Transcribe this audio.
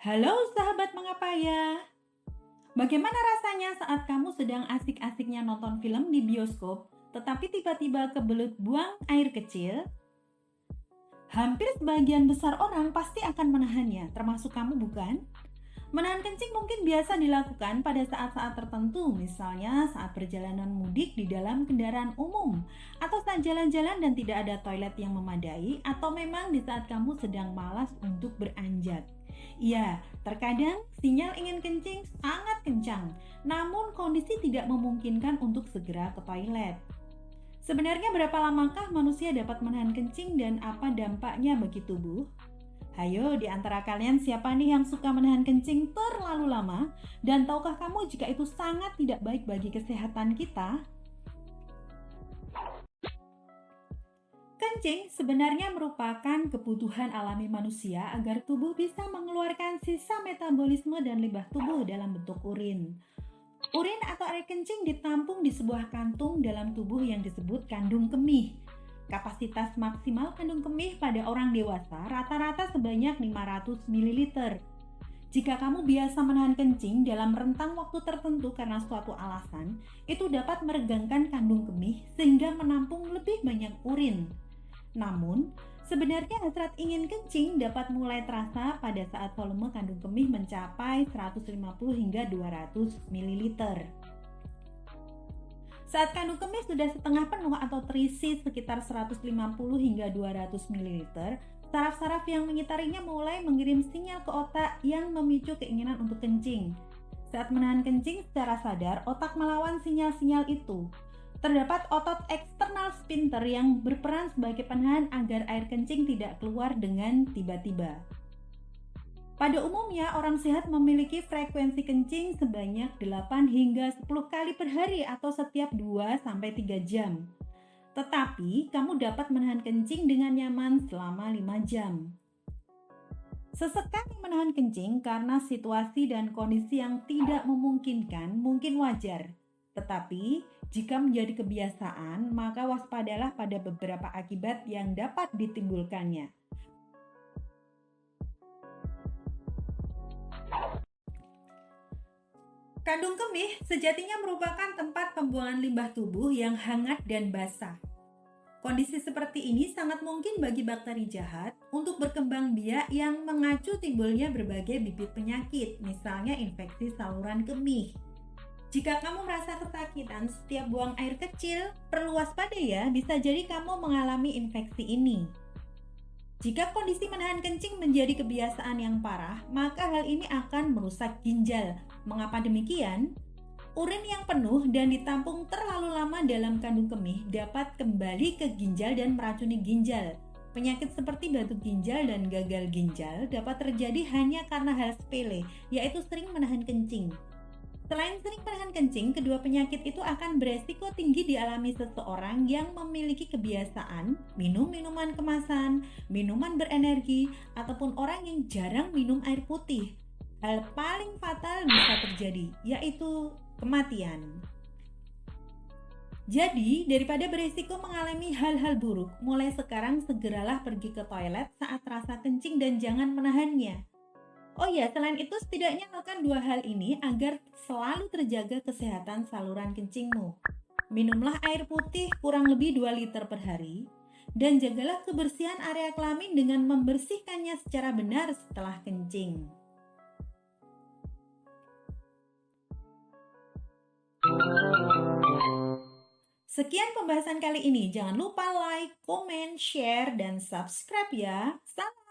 Halo sahabat mengapa ya? Bagaimana rasanya saat kamu sedang asik-asiknya nonton film di bioskop, tetapi tiba-tiba kebelut buang air kecil? Hampir sebagian besar orang pasti akan menahannya, termasuk kamu bukan? Menahan kencing mungkin biasa dilakukan pada saat-saat tertentu, misalnya saat perjalanan mudik di dalam kendaraan umum, atau saat jalan-jalan dan tidak ada toilet yang memadai, atau memang di saat kamu sedang malas untuk beranjak. Iya, terkadang sinyal ingin kencing sangat kencang, namun kondisi tidak memungkinkan untuk segera ke toilet. Sebenarnya berapa lamakah manusia dapat menahan kencing dan apa dampaknya bagi tubuh? Hayo, di antara kalian siapa nih yang suka menahan kencing terlalu lama? Dan tahukah kamu jika itu sangat tidak baik bagi kesehatan kita? Kencing sebenarnya merupakan kebutuhan alami manusia agar tubuh bisa mengeluarkan sisa metabolisme dan limbah tubuh dalam bentuk urin. Urin atau air kencing ditampung di sebuah kantung dalam tubuh yang disebut kandung kemih. Kapasitas maksimal kandung kemih pada orang dewasa rata-rata sebanyak 500 ml. Jika kamu biasa menahan kencing dalam rentang waktu tertentu karena suatu alasan, itu dapat meregangkan kandung kemih sehingga menampung lebih banyak urin. Namun, sebenarnya hasrat ingin kencing dapat mulai terasa pada saat volume kandung kemih mencapai 150 hingga 200 ml. Saat kandung kemih sudah setengah penuh atau terisi sekitar 150 hingga 200 ml, saraf-saraf yang mengitarinya mulai mengirim sinyal ke otak yang memicu keinginan untuk kencing. Saat menahan kencing secara sadar, otak melawan sinyal-sinyal itu. Terdapat otot eksternal sphincter yang berperan sebagai penahan agar air kencing tidak keluar dengan tiba-tiba. Pada umumnya, orang sehat memiliki frekuensi kencing sebanyak 8 hingga 10 kali per hari atau setiap 2-3 jam. Tetapi, kamu dapat menahan kencing dengan nyaman selama 5 jam. Sesekali menahan kencing karena situasi dan kondisi yang tidak memungkinkan mungkin wajar. Tetapi, jika menjadi kebiasaan, maka waspadalah pada beberapa akibat yang dapat ditimbulkannya. Kandung kemih sejatinya merupakan tempat pembuangan limbah tubuh yang hangat dan basah. Kondisi seperti ini sangat mungkin bagi bakteri jahat untuk berkembang biak yang mengacu timbulnya berbagai bibit penyakit, misalnya infeksi saluran kemih. Jika kamu merasa kesakitan setiap buang air kecil, perlu waspada ya, bisa jadi kamu mengalami infeksi ini. Jika kondisi menahan kencing menjadi kebiasaan yang parah, maka hal ini akan merusak ginjal. Mengapa demikian? Urin yang penuh dan ditampung terlalu lama dalam kandung kemih dapat kembali ke ginjal dan meracuni ginjal. Penyakit seperti batu ginjal dan gagal ginjal dapat terjadi hanya karena hal sepele, yaitu sering menahan kencing. Selain sering menahan kencing, kedua penyakit itu akan beresiko tinggi dialami seseorang yang memiliki kebiasaan minum minuman kemasan, minuman berenergi, ataupun orang yang jarang minum air putih. Hal paling fatal bisa terjadi, yaitu kematian. Jadi, daripada beresiko mengalami hal-hal buruk, mulai sekarang segeralah pergi ke toilet saat rasa kencing dan jangan menahannya. Oh ya, selain itu setidaknya lakukan 2 hal ini agar selalu terjaga kesehatan saluran kencingmu. Minumlah air putih kurang lebih 2 liter per hari dan jagalah kebersihan area kelamin dengan membersihkannya secara benar setelah kencing. Sekian pembahasan kali ini. Jangan lupa like, komen, share, dan subscribe ya. Salam.